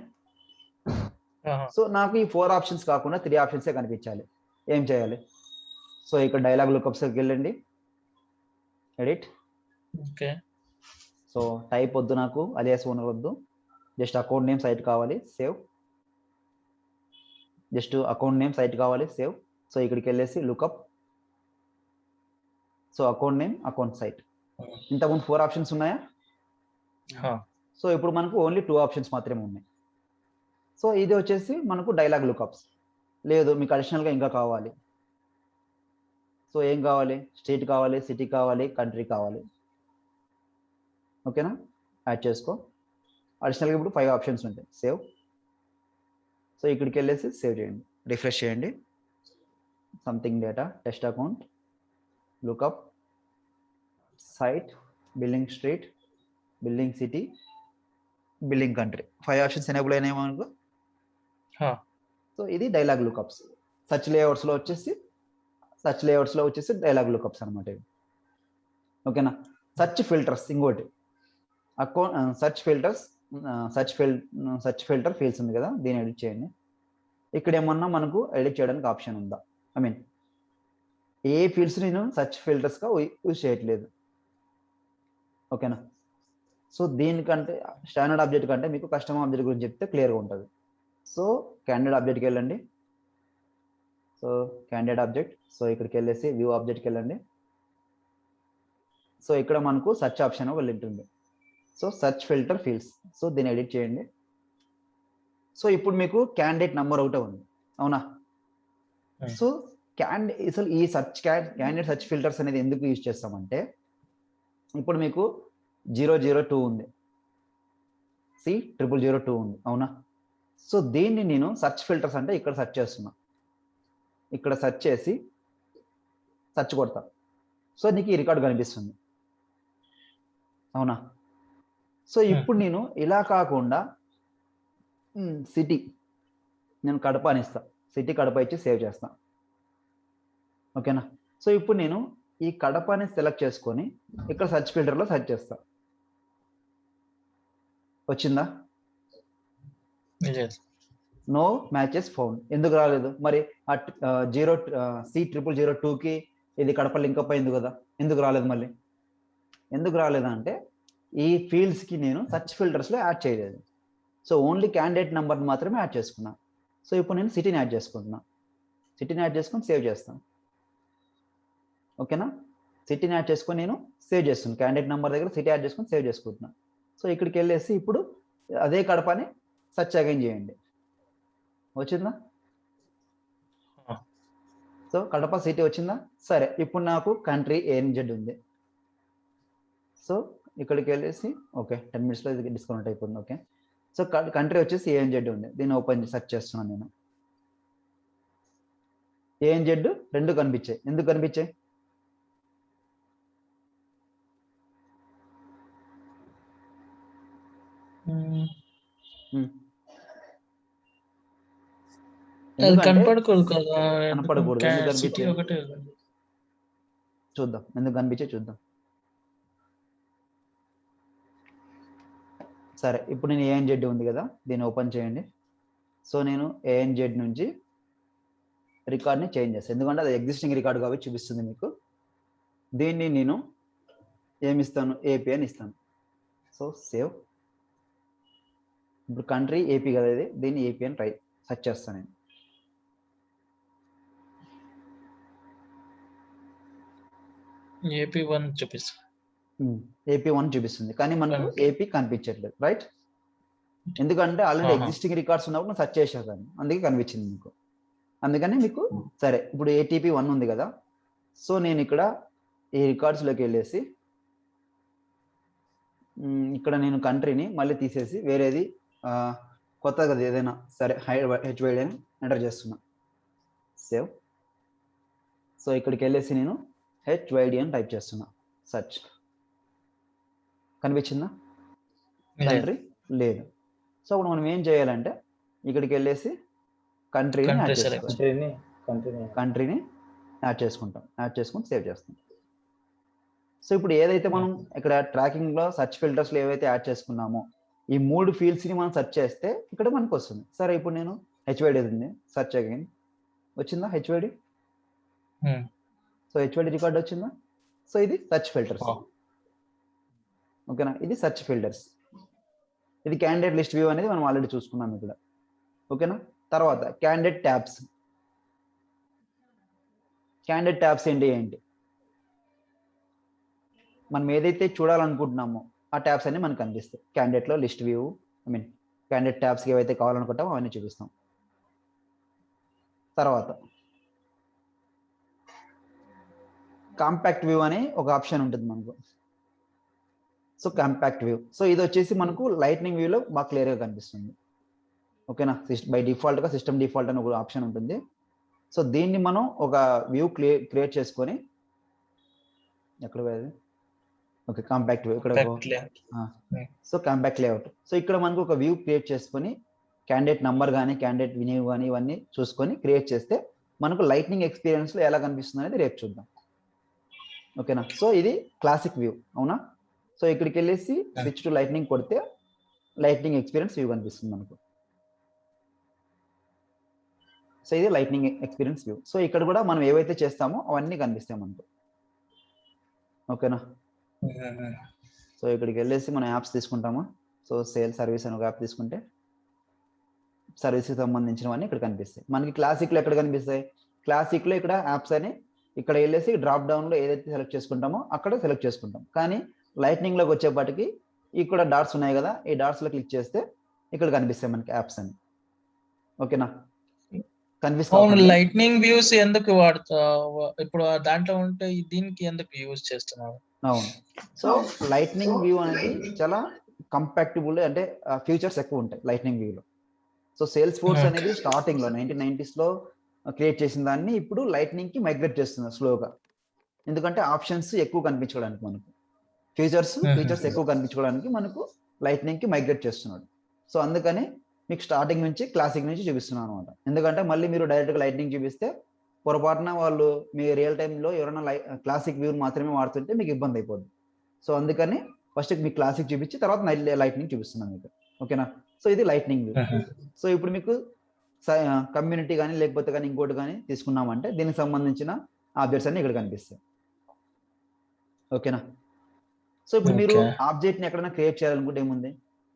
సో నాకు ఈ 4 ఆప్షన్స్ కాకుండా 3 ఆప్షన్సే కనిపించాలి. ఏం చేయాలి? సో ఇక్కడ డైలాగ్ లుకప్స్కి వెళ్ళండి, ఎడిట్. ఓకే. సో టైప్ వద్దు నాకు, అలియాస్ ఓనర్ వద్దు, జస్ట్ అకౌంట్ నేమ్ సైట్ కావాలి, save. Just account name site కావాలి, సేవ్. సో ఇక్కడికి వెళ్ళేసి lookup. So account name, account site. ఇంతకుముందు 4 ఆప్షన్స్ ఉన్నాయా? సో ఇప్పుడు మనకు ఓన్లీ 2 ఆప్షన్స్ మాత్రమే ఉన్నాయి. సో ఇది వచ్చేసి మనకు డైలాగ్ లుకప్స్. లేదు మీకు అడిషనల్గా ఇంకా కావాలి. సో ఏం కావాలి? స్టేట్ కావాలి, సిటీ కావాలి, కంట్రీ కావాలి. ఓకేనా? యాడ్ చేసుకో. అడిషనల్గా ఇప్పుడు 5 ఆప్షన్స్ ఉంటాయి. సేవ్. సో ఇక్కడికి వెళ్ళేసి సేవ్ చేయండి, రిఫ్రెష్ చేయండి. Something data, test account, lookup, site, billing street, billing city, billing country. 5 options enable అయినాయి మనకు. సో ఇది డైలాగ్ లుకప్స్. సర్చ్ లేఅవుట్స్లో వచ్చేసి డైలాగ్ లుకప్స్ అనమాట ఇవి. ఓకేనా? సర్చ్ ఫిల్టర్స్ ఇంకోటి. అకౌంట్ సర్చ్ ఫిల్టర్ ఫీల్డ్స్ ఉంది కదా, దీన్ని ఎడిట్ చేయండి. ఇక్కడ ఏమన్నా మనకు ఎడిట్ చేయడానికి ఆప్షన్ ఉందా? ఐ మీన్ ఏ ఫీల్డ్స్ నేను సర్చ్ ఫిల్టర్స్గా యూజ్ చేయట్లేదు. ఓకేనా? సో దీనికంటే స్టాండర్డ్ ఆబ్జెక్ట్ కంటే మీకు కస్టమర్ ఆబ్జెక్ట్ గురించి చెప్తే క్లియర్గా ఉంటుంది. సో క్యాండిడేట్ ఆబ్జెక్ట్కి వెళ్ళండి. So candidate object. సో ఇక్కడికి వెళ్ళేసి వ్యూ ఆబ్జెక్ట్కి వెళ్ళండి. సో ఇక్కడ మనకు సర్చ్ ఆప్షన్ ఒక లింక్ ఉంది. So search filter fields. So దీన్ని ఎడిట్ చేయండి. సో ఇప్పుడు మీకు క్యాండిడేట్ నెంబర్ ఒకటే ఉంది, అవునా? సో అసలు ఈ క్యాండిడేట్ సర్చ్ ఫిల్టర్స్ అనేది ఎందుకు యూజ్ చేస్తామంటే, ఇప్పుడు మీకు 002 ఉంది, C002 ఉంది, అవునా? సో దీన్ని నేను సర్చ్ ఫిల్టర్స్ అంటే ఇక్కడ సెర్చ్ చేస్తున్నా. ఇక్కడ సెర్చ్ చేసి సెర్చ్ కొడతా. సో నీకు ఈ రికార్డ్ కనిపిస్తుంది, అవునా? సో ఇప్పుడు నేను ఇలా కాకుండా సిటీ, నేను కడప అని ఇస్తా. సిటీ కడప ఇచ్చి సేవ్ చేస్తా. ఓకేనా? సో ఇప్పుడు నేను ఈ కడపని సెలెక్ట్ చేసుకొని ఇక్కడ సెర్చ్ ఫిల్టర్లో సెర్చ్ చేస్తా. వచ్చిందా? No matches found. ఎందుకు రాలేదు? మరి C002కి ఇది కడప లింకప్ అయింది కదా, ఎందుకు రాలేదు? మళ్ళీ ఎందుకు రాలేదంటే ఈ ఫీల్డ్స్కి నేను సర్చ్ ఫిల్టర్స్లో యాడ్ చేయలేదు. సో ఓన్లీ క్యాండిడేట్ నెంబర్ మాత్రమే యాడ్ చేసుకున్నా. సో ఇప్పుడు నేను సిటీని యాడ్ చేసుకుంటున్నా. సిటీని యాడ్ చేసుకొని సేవ్ చేస్తాను. ఓకేనా? సిటీని యాడ్ చేసుకొని నేను సేవ్ చేస్తున్నాను. క్యాండిడేట్ నెంబర్ దగ్గర సిటీ యాడ్ చేసుకొని సేవ్ చేసుకుంటున్నా. సో ఇక్కడికి వెళ్ళేసి ఇప్పుడు అదే కడపని సెర్చ్ అగైన్ చేయండి. వచ్చిందా? సో కడప సిటీ వచ్చిందా? సరే, ఇప్పుడు నాకు కంట్రీ ANZ ఉంది. సో ఇక్కడికి వెళ్ళేసి ఓకే, 10 minutesలో ఇది డిస్కౌంట్ అయిపోతుంది. ఓకే, సో కంట్రీ వచ్చేసి ANZ ఉంది. దీన్ని ఓపెన్ సెర్చ్ చేస్తున్నాను నేను. ANZ 2 కనిపించాయి. ఎందుకు కనిపించాయి? కనపడకూడదు కదా, కనపడకూడదు. ఎందుకు కనిపించాయి? ఒకటే చూద్దాం ఎందుకు కనిపించే చూద్దాం. సరే, ఇప్పుడు నేను ANZ ఉంది కదా, దీన్ని ఓపెన్ చేయండి. సో నేను ANZ నుంచి రికార్డ్ని చేంజ్ చేస్తాను, ఎందుకంటే అది ఎగ్జిస్టింగ్ రికార్డ్ కాబట్టి చూపిస్తుంది మీకు. దీన్ని నేను ఏమిస్తాను? AP అని ఇస్తాను. So save. ఇప్పుడు కంట్రీ AP కదా ఇది, దీన్ని AP అని సెర్చ్ చేస్తాను నేను. AP1 చూపిస్తుంది. AP1 చూపిస్తుంది, కానీ మనకు AP కనిపించట్లేదు, రైట్? ఎందుకంటే ఆల్రెడీ ఎగ్జిస్టింగ్ రికార్డ్స్ ఉన్నప్పుడు సెర్చ్ చేసేదాన్ని, అందుకే కనిపించింది మీకు. అందుకని మీకు సరే, ఇప్పుడు ATP1 ఉంది కదా. సో నేను ఇక్కడ ఈ రికార్డ్స్లోకి వెళ్ళేసి ఇక్కడ నేను కంట్రీని మళ్ళీ తీసేసి వేరేది కొత్తగా ఏదైనా సరే HYD అని ఎంటర్ చేస్తున్నా, సేవ్. సో ఇక్కడికి వెళ్ళేసి నేను HYD అని టైప్ చేస్తున్నా, సెర్చ్. కనిపించిందా కంట్రీ? లేదు. సో ఇప్పుడు మనం ఏం చేయాలంటే ఇక్కడికి వెళ్ళేసి కంట్రీని యాడ్ చేసుకోవాలి, కంట్రీని యాడ్ చేసుకుంటాం, యాడ్ చేసుకుని సేవ్ చేస్తాం. సో ఇప్పుడు ఏదైతే మనం ఇక్కడ ట్రాకింగ్లో సెర్చ్ ఫిల్టర్స్లో ఏవైతే యాడ్ చేసుకున్నామో ఈ 3 ఫీల్డ్స్ని మనం సెర్చ్ చేస్తే ఇక్కడ మనకు వస్తుంది. సరే ఇప్పుడు నేను HYD ఉంది, సెర్చ్ అగైన్. వచ్చిందా HYD? సో HYD రికార్డ్ వచ్చిందా? సో ఇది సెర్చ్ ఫిల్టర్స్. ఓకేనా, ఇది సెర్చ్ ఫిల్టర్స్. ఇది క్యాండిడేట్ లిస్ట్ వ్యూ అనేది మనం ఆల్రెడీ చూసుకున్నాం ఇక్కడ. ఓకేనా, తర్వాత క్యాండిడేట్ ట్యాబ్స్. క్యాండిడేట్ ట్యాబ్స్ ఏంటి? మనం ఏదైతే చూడాలనుకుంటున్నామో ఆ ట్యాబ్స్ అన్ని మనకు కనిపిస్తాయి. క్యాండిడేట్లో లిస్ట్ వ్యూ, క్యాండిడేట్ ట్యాబ్స్కి ఏవైతే కావాలనుకుంటామో అవన్నీ చూపిస్తాం. తర్వాత కాంపాక్ట్ వ్యూ అనే ఒక ఆప్షన్ ఉంటుంది మనకు. సో కాంపాక్ట్ వ్యూ, సో ఇది వచ్చేసి మనకు లైట్నింగ్ వ్యూలో బాగా క్లియర్గా కనిపిస్తుంది. ఓకేనా, బై డిఫాల్ట్గా సిస్టమ్ డిఫాల్ట్ అని ఒక ఆప్షన్ ఉంటుంది. సో దీన్ని మనం ఒక వ్యూ క్రియేట్ చేసుకొని, ఎక్కడ పోయేది? ఓకే, కాంపాక్ట్ వ్యూ ఇక్కడ. So compact layout. సో ఇక్కడ మనకు ఒక వ్యూ క్రియేట్ చేసుకొని క్యాండిడేట్ నంబర్ కానీ క్యాండిడేట్ వినియూ కానీ ఇవన్నీ చూసుకొని క్రియేట్ చేస్తే మనకు లైట్నింగ్ ఎక్స్పీరియన్స్లో ఎలా కనిపిస్తుంది అనేది రేపు చూద్దాం. ఓకేనా, సో ఇది క్లాసిక్ వ్యూ, అవునా? సో ఇక్కడికి వెళ్ళేసి స్విచ్ టు లైట్నింగ్ కొడితే లైట్నింగ్ ఎక్స్పీరియన్స్ వ్యూ కనిపిస్తుంది మనకు. సో ఇది లైట్నింగ్ ఎక్స్పీరియన్స్ వ్యూ. సో ఇక్కడ కూడా మనం ఏవైతే చేస్తామో అవన్నీ కనిపిస్తాయి మనకు. ఓకేనా, సో ఇక్కడికి వెళ్ళేసి మనం యాప్స్ తీసుకుంటామా. సో సేల్ సర్వీస్ అని ఒక యాప్ తీసుకుంటే సర్వీస్కి సంబంధించినవన్నీ ఇక్కడ కనిపిస్తాయి మనకి. క్లాసిక్లో ఎక్కడ కనిపిస్తాయి? క్లాసిక్లో ఇక్కడ యాప్స్ అని ఇక్కడ వెళ్ళేసి డ్రాప్ డౌన్లో ఏదైతే సెలెక్ట్ చేసుకుంటామో అక్కడ సెలెక్ట్ చేసుకుంటాం. కానీ లైట్నింగ్లోకి వచ్చేపాటికి ఇక్కడ డాట్స్ ఉన్నాయి కదా, ఈ డాట్స్లో క్లిక్ చేస్తే ఇక్కడ కనిపిస్తాయి మనకి యాప్స్ అని. ఓకేనా, కనిపిస్తాయి. లైట్నింగ్ వ్యూస్ ఎందుకు వాడతావు ఇప్పుడు? దాంట్లో ఉంటే దీనికి ఎందుకు యూజ్ చేస్తున్నావు? అవును, సో లైట్నింగ్ వ్యూ అనేది చాలా కంపాక్టబుల్, అంటే ఫీచర్స్ ఎక్కువ ఉంటాయి లైట్నింగ్ వ్యూలో. సో సేల్స్ ఫోర్స్ అనేది స్టార్టింగ్లో 1990s క్రియేట్ చేసిన దాన్ని ఇప్పుడు లైట్నింగ్కి మైగ్రేట్ చేస్తున్నారు స్లోగా. ఎందుకంటే ఆప్షన్స్ ఎక్కువ కనిపించడానికి, మనకు ఫీచర్స్ ఎక్కువ కనిపించుకోవడానికి మనకు లైట్నింగ్కి మైగ్రేట్ చేస్తున్నాడు. సో అందుకని మీకు స్టార్టింగ్ నుంచి క్లాసిక్ నుంచి చూపిస్తున్నాను అనమాట. ఎందుకంటే మళ్ళీ మీరు డైరెక్ట్గా లైట్నింగ్ చూపిస్తే పొరపాటున వాళ్ళు మీ రియల్ టైంలో ఎవరైనా క్లాసిక్ వ్యూ మాత్రమే వాడుతుంటే మీకు ఇబ్బంది అయిపోద్ది. సో అందుకని ఫస్ట్ మీకు క్లాసిక్ చూపించి తర్వాత లైట్నింగ్ చూపిస్తున్నాను మీకు. ఓకేనా, సో ఇది లైట్నింగ్ వ్యూ. సో ఇప్పుడు మీకు కమ్యూనిటీ కానీ లేకపోతే కానీ ఇంకోటి కానీ తీసుకున్నామంటే దీనికి సంబంధించిన ఆబ్జెక్ట్స్ అన్ని ఇక్కడ కనిపిస్తాయి. ఓకేనా, సో ఇప్పుడు మీరు ఆబ్జెక్ట్ని ఎక్కడైనా క్రియేట్ చేయాలనుకుంటే ఏముంది,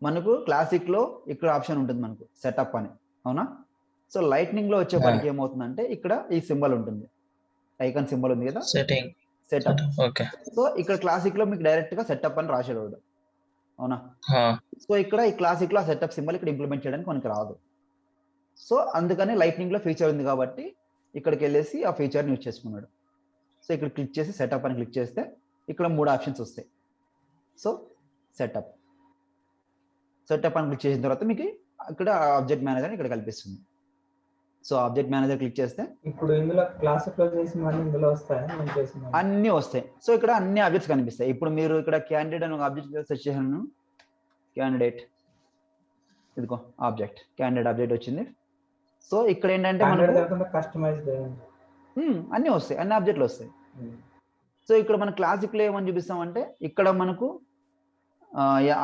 మనకు క్లాసిక్లో ఇక్కడ ఆప్షన్ ఉంటుంది మనకు సెటప్ అని, అవునా? సో లైట్నింగ్లో వచ్చేపాటికి ఏమవుతుందంటే ఇక్కడ ఈ సింబల్ ఉంటుంది, ఐకాన్ సింబల్ ఉంది కదా, సెటప్. సో ఇక్కడ క్లాసిక్లో మీకు డైరెక్ట్గా సెటప్ అని రాసేవాడు, అవునా? సో ఇక్కడ ఈ క్లాసిక్లో ఆ సెటప్ సింబల్ ఇక్కడ ఇంప్లిమెంట్ చేయడానికి మనకి రాదు. సో అందుకని లైట్నింగ్లో ఫీచర్ ఉంది కాబట్టి ఇక్కడికి వెళ్ళేసి ఆ ఫీచర్ని యూజ్ చేసుకున్నాడు. సో ఇక్కడ క్లిక్ చేసి సెటప్ అని క్లిక్ చేస్తే ఇక్కడ 3 ఆప్షన్స్ వస్తాయి. సో సెటప్ అని క్లిక్ చేసిన తర్వాత మీకు ఇక్కడ ఆబ్జెక్ట్ మేనేజర్ ఇక్కడ కనిపిస్తుంది. సో ఆబ్జెక్ట్ మేనేజర్ క్లిక్ చేస్తే ఇప్పుడు ఇందులో క్లాసిక్ లో చేసినవన్నీ ఇందులో వస్తాయి, అన్ని వస్తాయి. సో ఇక్కడ అన్ని ఆబ్జెక్ట్స్ కనిపిస్తాయి. ఇప్పుడు మీరు ఇక్కడ క్యాండిడేట్ అని ఒక ఆబ్జెక్ట్ సెర్చ్ చేశాను, క్యాండిడేట్, ఇదిగో ఆబ్జెక్ట్, క్యాండిడేట్ ఆబ్జెక్ట్ వచ్చింది. సో ఇక్కడ ఏంటంటే అన్ని వస్తాయి, అన్ని ఆబ్జెక్ట్లు వస్తాయి. సో ఇక్కడ మన క్లాసిక్లో ఏమని చూపిస్తామంటే ఇక్కడ మనకు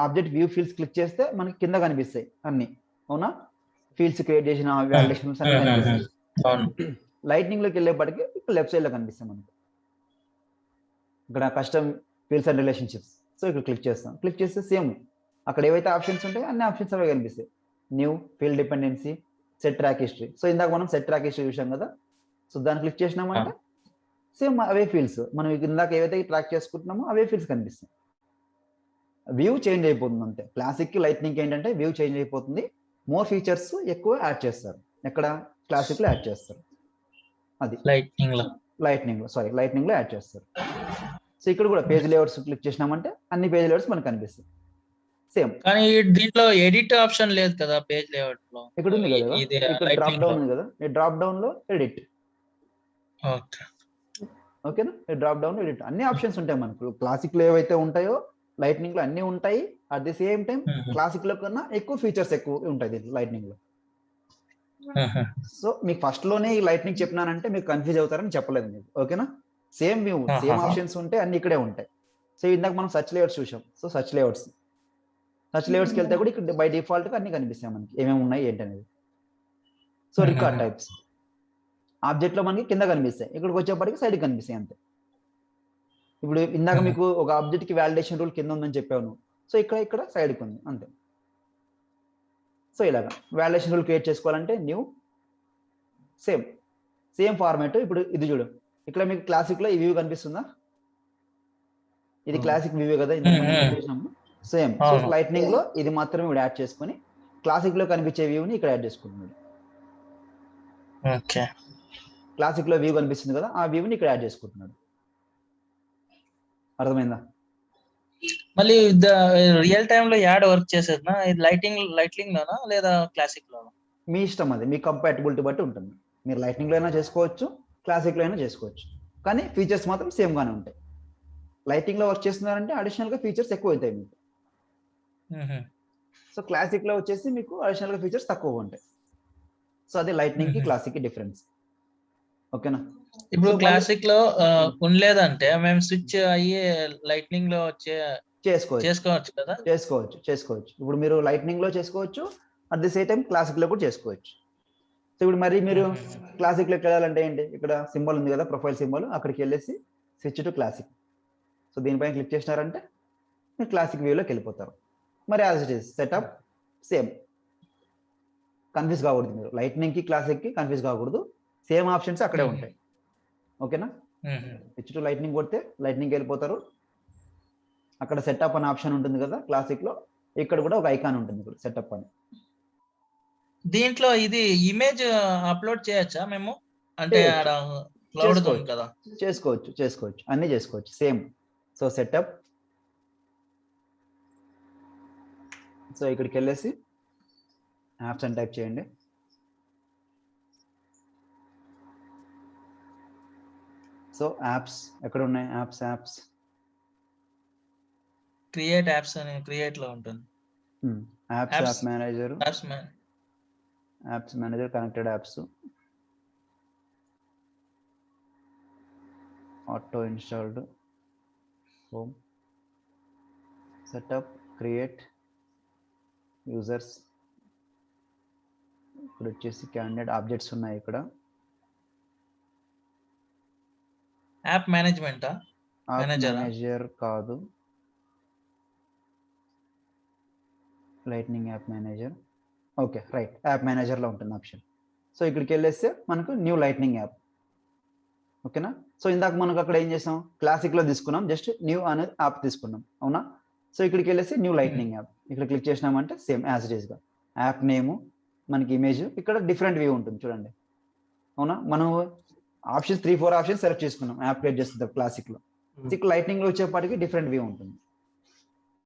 ఆబ్జెక్ట్ వ్యూ ఫీల్డ్స్ క్లిక్ చేస్తే మనకి కింద కనిపిస్తాయి అన్ని, అవునా? ఫీల్డ్స్ క్రియేట్ చేసిన వాలిడేషన్స్ అన్ని కనిపిస్తాయి. లైట్నింగ్ లోకి వెళ్ళేప్పటికీ ఇక్కడ లెఫ్ట్ సైడ్ లో కనిపిస్తాయి మనకు. ఇక్కడ custom fields and relationships. So ఇక్కడ క్లిక్ చేస్తాం, క్లిక్ చేస్తే సేమ్ అక్కడ ఏవైతే ఆప్షన్స్ ఉంటాయో అన్ని ఆప్షన్స్ అవే కనిపిస్తాయి. New, field dependency, set track history. So ఇందాక మనం సెట్ ట్రాక్ హిస్టరీ చూసాం కదా, సో దాన్ని క్లిక్ చేసినామంటే సేమ్ అవే ఫీల్డ్స్ మనం ఇందాక ఏవైతే ట్రాక్ చేసుకుంటున్నామో అవే ఫీల్డ్స్ కనిపిస్తాయి. వ్యూ చేంజ్ అయిపోతుంది అంతే. క్లాసిక్ లైట్నింగ్ ఏంటంటే వ్యూ చేంజ్ అయిపోతుంది, మోర్ ఫీచర్స్ ఎక్కువ యాడ్ చేస్తారు. ఎక్కడ? క్లాసిక్ లో యాడ్ చేస్తారు, అది లైట్నింగ్ లో యాడ్ చేస్తారు. సో ఇక్కడ కూడా పేజ్ లేఅవుట్స్ క్లిక్ చేసినామంటే అన్ని పేజ్ లేఅవుట్స్ మనకు కనిపిస్తాయి. సేమ్. కానీ దీంట్లో ఎడిట్ ఆప్షన్ లేదు కదా పేజ్ లేఅవుట్ లో. ఇక్కడ ఉంది కదా, ఇది ఇక్కడ డ్రాప్ డౌన్ ఉంది కదా, ఈ డ్రాప్ డౌన్ లో ఎడిట్. ఓకే ఓకేనా, ఈ డ్రాప్ డౌన్ ఎడిట్ అన్ని ఆప్షన్స్ ఉంటాయి మనకు. క్లాసిక్ లో ఏవైతే ఉంటాయో లైట్నింగ్ లో అన్ని ఉంటాయి. At the same time classic లో కన్నా ఎక్కువ ఫీచర్స్ ఎక్కువ ఉంటాయి దీంట్లో లైట్నింగ్ లో. సో మీకు ఫస్ట్ లోనే ఈ లైట్నింగ్ చెప్పినానంటే మీకు కన్ఫ్యూజ్ అవుతారని చెప్పలేదు మీకు. ఓకేనా, సేమ్ వ్యూ, సేమ్ ఆప్షన్స్ ఉంటాయి, అన్ని ఇక్కడే ఉంటాయి. సో ఇందాక మనం సర్చ్ లేఅవుట్స్ చూసాం. సో సర్చ్ లేఅవుట్స్కి వెళ్తే కూడా ఇక్కడ బై డిఫాల్ట్ గా అన్ని కనిపిస్తాయి మనకి, ఏమేమి ఉన్నాయి ఏంటి అనేది. సో రికార్డ్ టైప్స్ ఆబ్జెక్ట్ లో మనకి కింద కనిపిస్తాయి, ఇక్కడికి వచ్చేప్పటికి సైడ్ కనిపిస్తాయి అంతే. ఇప్పుడు ఇందాక మీకు ఒక ఆబ్జెక్ట్ కి వాలిడేషన్ రూల్ కింద ఉందని చెప్పాను, సో ఇక్కడ సైడ్కి ఉంది అంతే. సో ఇలాగా వాలిడేషన్ రూల్ క్రియేట్ చేసుకోవాలంటే న్యూ, సేమ్ ఫార్మాట్. ఇప్పుడు ఇది చూడు, ఇక్కడ మీకు క్లాసిక్ లో ఈ వ్యూ కనిపిస్తుందా, ఇది క్లాసిక్ వ్యూ కదా, ఇందాక మనం చూసినాము. సేమ్. సో లైట్నింగ్ లో ఇది మాత్రమే ఇప్పుడు యాడ్ చేసుకొని క్లాసిక్ లో కనిపించే వ్యూని ఇక్కడ యాడ్ చేసుకుంటున్నాడు. ఓకే, క్లాసిక్ లో వ్యూ కనిపిస్తుంది కదా, ఆ వ్యూని ఇక్కడ యాడ్ చేసుకుంటున్నాడు. అర్థమైందా? మళ్ళీ రియల్ టైమ్ లో యాడ్ వర్క్ చేసేదినా ఇది లైటింగ్ లోనా లేదా క్లాసిక్ లోనా? మీ ఇష్టం, అది మీ కంపాటబిలిటీ బట్టి ఉంటుంది. మీరు లైట్నింగ్ లో అయినా చేసుకోవచ్చు, క్లాసిక్ లో అయినా చేసుకోవచ్చు, కానీ ఫీచర్స్ మాత్రం సేమ్ గానే ఉంటాయి. లైటింగ్ లో వర్క్ చేస్తున్నారంటే అడిషనల్ గా ఫీచర్స్ ఎక్కువ అవుతాయి మీకు. సో క్లాసిక్ లో వచ్చేసి మీకు అడిషనల్ గా ఫీచర్స్ తక్కువ ఉంటాయి. సో అది లైట్నింగ్ కి క్లాసిక్ కి డిఫరెన్స్. ఓకేనా? ఇప్పుడు So, క్లాసిక్ లో ఉండలేదంటే మేము స్విచ్ అయ్యి లైట్నింగ్ లో చేసుకోవచ్చు కదా? చేసుకోవచ్చు. ఇప్పుడు మీరు లైట్నింగ్ లో చేసుకోవచ్చు, at the same time classic లో కూడా చేసుకోవచ్చు. సో ఇప్పుడు మరి మీరు క్లాసిక్ లోకి వెళ్ళాలంటే ఏంటి, ఇక్కడ సింబల్ ఉంది కదా, ప్రొఫైల్ సింబల్, అక్కడికి వెళ్ళేసి స్విచ్ టు క్లాసిక్. సో దీనిపైన క్లిక్ చేసినారంటే మీరు క్లాసిక్ వ్యూలోకి వెళ్ళిపోతారు. మరి as it is setup same. Confuse కాకూడదు మీరు, లైట్నింగ్ కి క్లాసిక్ కి కన్ఫ్యూజ్ కాకూడదు, సేమ్ ఆప్షన్స్ అక్కడే ఉంటాయి. ఓకేనా? స్విచ్ టు లైట్నింగ్ కొడితే లైట్నింగ్ వెళ్ళిపోతారు. అక్కడ సెటప్ అనే ఆప్షన్ ఉంటుంది కదా క్లాసిక్ లో, ఇక్కడ కూడా ఒక ఐకాన్ ఉంటుంది ఇప్పుడు సెటప్ అని. దీంట్లో ఇది ఇమేజ్ అప్లోడ్ చేయొచ్చా మేము? అంటే ఆడ క్లౌడ్ ఉంది కదా. చేసుకోవచ్చు, అన్ని చేసుకోవచ్చు సేమ్. సో సెటప్, సో ఇక్కడికి వెళ్ళేసి యాప్స్ అని టైప్ చేయండి. సో యాప్స్ ఎక్కడ ఉన్నాయి, యాప్స్ క్రియేట్ యాప్స్ అని క్రియేట్ లో ఉంటుంది. App manager connected apps, auto installed, home, setup, create, users, ఇప్పుడు వచ్చేసి క్యాండిడేట్ ఆబ్జెక్ట్స్ ఉన్నాయి ఇక్కడ. యాప్ మేనేజర్ కాదు, lightning app manager. Okay right, app manager లో ఉంటుంది ఆప్షన్. సో ఇక్కడికి వెళ్ళేస్తే మనకు న్యూ లైట్నింగ్ యాప్. ఓకేనా? సో ఇందాక మనకు అక్కడ ఏం చేసాం, క్లాసిక్ లో తీసుకున్నాం, జస్ట్ న్యూ అనేది యాప్ తీసుకున్నాం, అవునా? సో ఇక్కడికి వెళ్ళేసి న్యూ లైట్నింగ్ యాప్, ఇక్కడ క్లిక్ చేసినామంటే సేమ్ యాజ్ ఇట్ ఈస్ గా యాప్ నేము, మనకి ఇమేజ్, ఇక్కడ డిఫరెంట్ వ్యూ ఉంటుంది చూడండి, అవునా? మనం ఆప్షన్స్ 3-4 ఆప్షన్స్ సెలెక్ట్ చేసుకున్నాం యాప్ క్రియేట్ చేస్తుంది క్లాసిక్ లో. లైట్నింగ్ లో వచ్చేప్పటికి డిఫరెంట్ వ్యూ ఉంటుంది.